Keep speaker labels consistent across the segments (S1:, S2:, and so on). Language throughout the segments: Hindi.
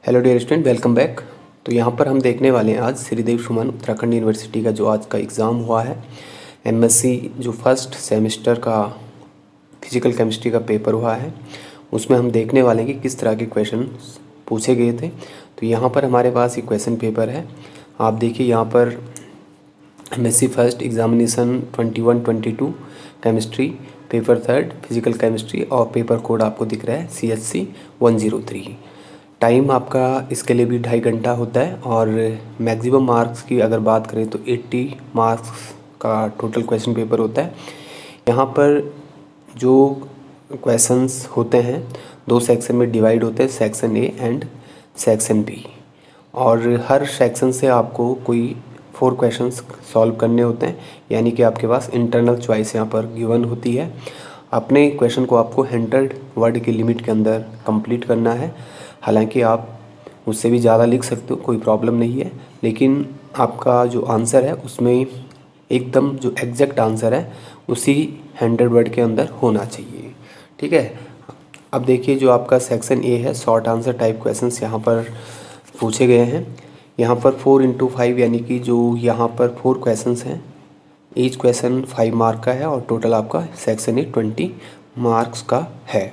S1: Hello dear student, welcome back. तो यहाँ पर हम देखने वाले हैं आज श्रीदेव सुमन उत्तराखंड यूनिवर्सिटी का जो आज का एग्ज़ाम हुआ है, एमएससी जो फर्स्ट सेमेस्टर का फिजिकल केमिस्ट्री का पेपर हुआ है, उसमें हम देखने वाले हैं कि किस तरह के क्वेश्चन पूछे गए थे। तो यहाँ पर हमारे पास ये क्वेश्चन पेपर है। आप देखिए यहाँ पर MSc first examination 21-22 chemistry, paper third physical chemistry और पेपर कोड आपको दिख रहा है CHC 103। टाइम आपका इसके लिए भी 2.5 घंटा होता है और मैक्सिमम मार्क्स की अगर बात करें तो 80 मार्क्स का टोटल क्वेश्चन पेपर होता है। यहाँ पर जो क्वेश्चंस होते हैं 2 सेक्शन में डिवाइड होते हैं, section A and section B, और हर सेक्शन से आपको कोई 4 क्वेश्चंस सॉल्व करने होते हैं, यानी कि आपके पास इंटरनल चॉइस यहाँ पर गिवन होती है। अपने क्वेश्चन को आपको 100 वर्ड की लिमिट के अंदर कंप्लीट करना है। हालांकि आप उससे भी ज़्यादा लिख सकते हो, कोई प्रॉब्लम नहीं है, लेकिन आपका जो आंसर है उसमें एकदम जो एग्जैक्ट आंसर है उसी 100 वर्ड के अंदर होना चाहिए। ठीक है। अब देखिए जो आपका सेक्शन ए है, शॉर्ट आंसर टाइप क्वेश्चंस यहाँ पर पूछे गए हैं। यहाँ पर 4x5 यानी कि जो यहाँ पर 4 क्वेश्चंस हैं, ईच क्वेश्चन 5 मार्क का है और टोटल आपका सेक्शन ए 20 मार्क्स का है।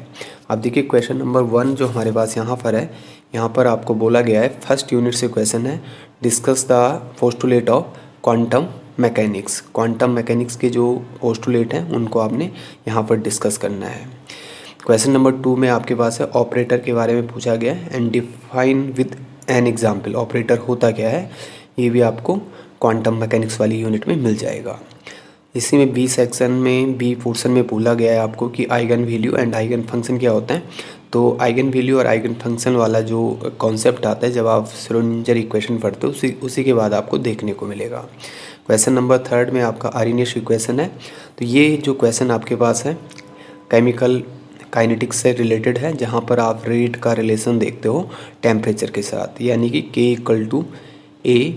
S1: अब देखिए क्वेश्चन नंबर 1 जो हमारे पास यहाँ पर है, यहाँ पर आपको बोला गया है फर्स्ट यूनिट से क्वेश्चन है, discuss the postulate of quantum mechanics. Quantum mechanics के जो पोस्टुलेट हैं उनको आपने यहाँ पर डिस्कस करना है। क्वेश्चन नंबर 2 में आपके पास है ऑपरेटर के बारे में पूछा गया है and define with an example. Operator होता क्या है ये भी आपको क्वांटम मैकेनिक्स वाली यूनिट में मिल जाएगा। इसी में बी सेक्शन में बी पोर्शन में बोला गया है आपको कि eigen value and eigen function क्या होता है। तो आइगन वैल्यू और आइगन फंक्शन वाला जो कॉन्सेप्ट आता है जब आप श्रोडिंगर इक्वेशन पढ़ते हो उसी के बाद आपको देखने को मिलेगा। क्वेश्चन नंबर 3 में आपका आर्रहनीश इक्वेशन है। तो ये जो क्वेश्चन आपके पास है केमिकल काइनेटिक्स से रिलेटेड है, जहाँ पर आप रेट का रिलेशन देखते हो टेम्परेचर के साथ, यानी कि K = A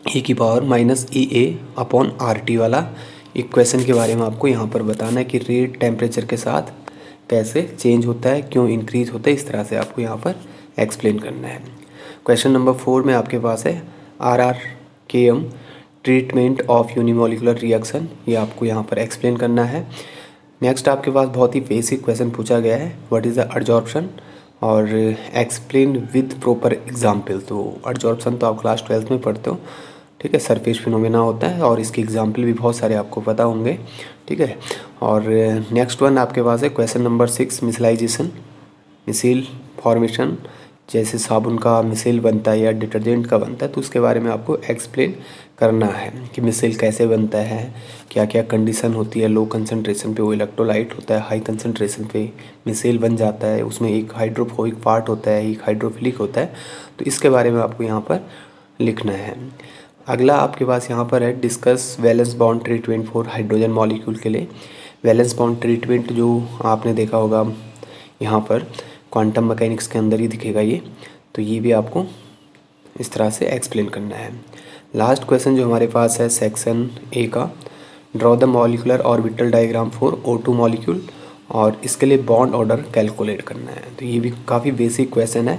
S1: e⁻−EA/RT वाला इक्वेशन के बारे में आपको यहाँ पर बताना है कि रेट टेम्परेचर के साथ कैसे चेंज होता है, क्यों इंक्रीज होता है, इस तरह से आपको यहाँ पर एक्सप्लेन करना है। क्वेश्चन नंबर 4 में आपके पास है RRKM treatment of unimolecular reaction, ये आपको यहाँ पर एक्सप्लेन करना है। नेक्स्ट आपके पास बहुत ही बेसिक क्वेश्चन पूछा गया है, व्हाट इज़ द एडजॉर्प्शन और एक्सप्लेन विद प्रॉपर एग्जाम्पल। तो एडजॉर्प्शन तो आप क्लास 12th में पढ़ते हो, ठीक है, सरफेस फिनोमेना होता है और इसके एग्जाम्पल भी बहुत सारे आपको पता होंगे, ठीक है। और नेक्स्ट वन आपके पास है क्वेश्चन नंबर 6 मिसलाइजेशन, मिसिल फॉर्मेशन, जैसे साबुन का मिसिल बनता है या डिटर्जेंट का बनता है, तो उसके बारे में आपको एक्सप्लेन करना है कि मिसिल कैसे बनता है, क्या क्या कंडीशन होती है। लो कंसंट्रेशन पे वो इलेक्ट्रोलाइट होता है, हाई कंसंट्रेशन पे मिसिल बन जाता है, उसमें एक हाइड्रोफोबिक पार्ट होता है, एक हाइड्रोफिलिक होता है। तो इसके बारे में आपको यहाँ पर लिखना है। अगला आपके पास यहाँ पर है discuss valence bond treatment for hydrogen molecule के लिए। वैलेंस बॉन्ड ट्रीटमेंट जो आपने देखा होगा यहाँ पर क्वांटम मैकेनिक्स के अंदर ही दिखेगा ये, तो ये भी आपको इस तरह से एक्सप्लेन करना है। लास्ट क्वेश्चन जो हमारे पास है सेक्शन ए का, draw the molecular orbital diagram for O2 molecule, और इसके लिए बॉन्ड ऑर्डर कैलकुलेट करना है। तो ये भी काफ़ी बेसिक क्वेश्चन है।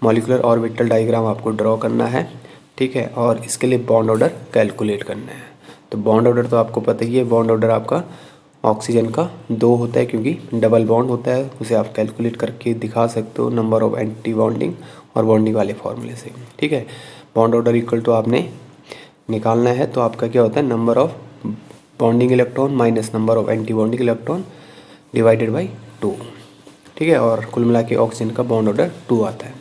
S1: मॉलिकुलर ऑर्बिटल डायग्राम आपको ड्रॉ करना है, ठीक है, और इसके लिए बॉन्ड ऑर्डर कैलकुलेट करना है। तो बॉन्ड ऑर्डर तो आपको पता ही है, बॉन्ड ऑर्डर आपका ऑक्सीजन का 2 होता है क्योंकि डबल बॉन्ड होता है, उसे आप कैलकुलेट करके दिखा सकते हो नंबर ऑफ एंटी बॉन्डिंग और बॉन्डिंग वाले फॉर्मूले से, ठीक है। बॉन्ड ऑर्डर इक्वल टू आपने निकालना है, तो आपका क्या होता है, number of bonding electron minus number of anti bonding electron divided by 2, ठीक है, और कुल मिला के ऑक्सीजन का बॉन्ड ऑर्डर 2 आता है।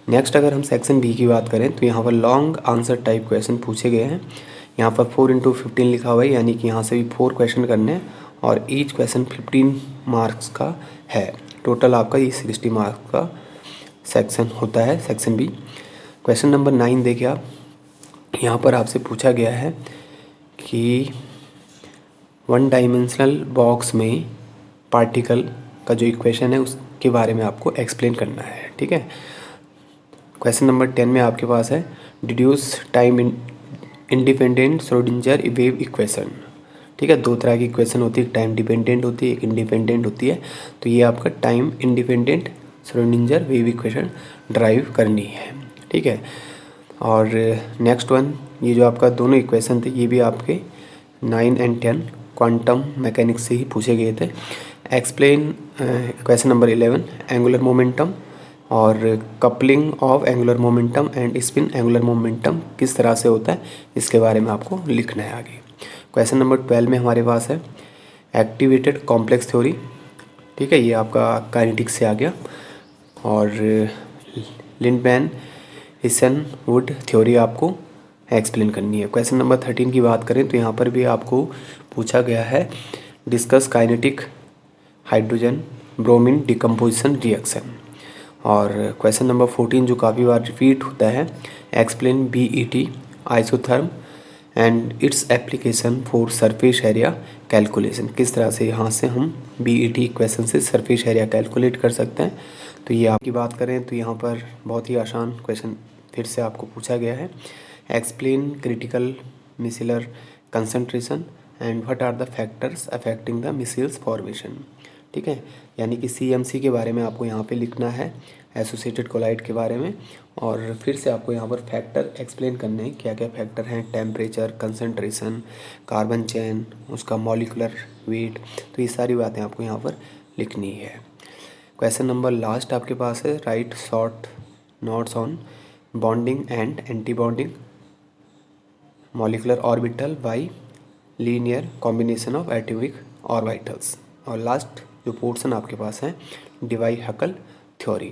S1: नेक्स्ट अगर हम सेक्शन बी की बात करें तो यहाँ पर लॉन्ग आंसर टाइप क्वेश्चन पूछे गए हैं। यहाँ पर 4x15 लिखा हुआ है, यानी कि यहाँ से भी 4 क्वेश्चन करने हैं और ईच क्वेश्चन 15 मार्क्स का है। टोटल आपका ये 60 मार्क्स का सेक्शन होता है सेक्शन बी। क्वेश्चन नंबर 9 देखिए आप, यहाँ पर आपसे पूछा गया है कि 1 डायमेंशनल बॉक्स में पार्टिकल का जो इक्वेशन है उसके बारे में आपको एक्सप्लेन करना है, ठीक है। क्वेश्चन नंबर 10 में आपके पास है deduce time independent Schrodinger wave equation, ठीक है। 2 तरह की इक्वेशन होती है, एक टाइम डिपेंडेंट होती है, एक इंडिपेंडेंट होती है। तो ये आपका time independent Schrodinger wave equation drive करनी है। ठीक है, और नेक्स्ट वन, ये जो आपका दोनों इक्वेशन थे ये भी आपके 9 एंड 10 क्वांटम मैकेनिक्स से ही पूछे गए थे। Explain question number 11 angular momentum और coupling of angular momentum and spin angular momentum किस तरह से होता है इसके बारे में आपको लिखना है आगे। क्वेश्चन नंबर 12 में हमारे पास है एक्टिवेटेड कॉम्प्लेक्स थ्योरी। ठीक है, ये आपका काइनेटिक्स से आ गया। और लिंडमैन हिसेनवुड थ्योरी आपको एक्सप्लेन करनी है। क्वेश्चन नंबर 13 की बात करें तो यहाँ पर भी आपको पूछा गया है discuss kinetic hydrogen bromine decomposition reaction. और क्वेश्चन नंबर 14 जो काफ़ी बार रिपीट होता है, explain BET isotherm and its application for surface area calculation. किस तरह से यहाँ से हम बीईटी इक्वेशन से सरफेस एरिया कैलकुलेट कर सकते हैं। तो ये आपकी बात करें तो यहाँ पर बहुत ही आसान क्वेश्चन फिर से आपको पूछा गया है। Explain critical micellar concentration and what are the factors affecting the micelles formation. ठीक है, यानी कि सीएमसी के बारे में आपको यहाँ पे लिखना है, एसोसिएटेड कोलाइड के बारे में। और फिर से आपको यहाँ पर फैक्टर एक्सप्लेन करने हैं, क्या क्या फैक्टर हैं, टेम्परेचर, कंसंट्रेशन, कार्बन चेन, उसका मॉलिकुलर वेट, तो ये सारी बातें आपको यहाँ पर लिखनी है। क्वेश्चन नंबर लास्ट आपके पास है right short notes on bonding and anti bonding molecular orbital by linear combination of atomic orbitals. और लास्ट जो पोर्शन आपके पास है डिवाई हकल थ्योरी।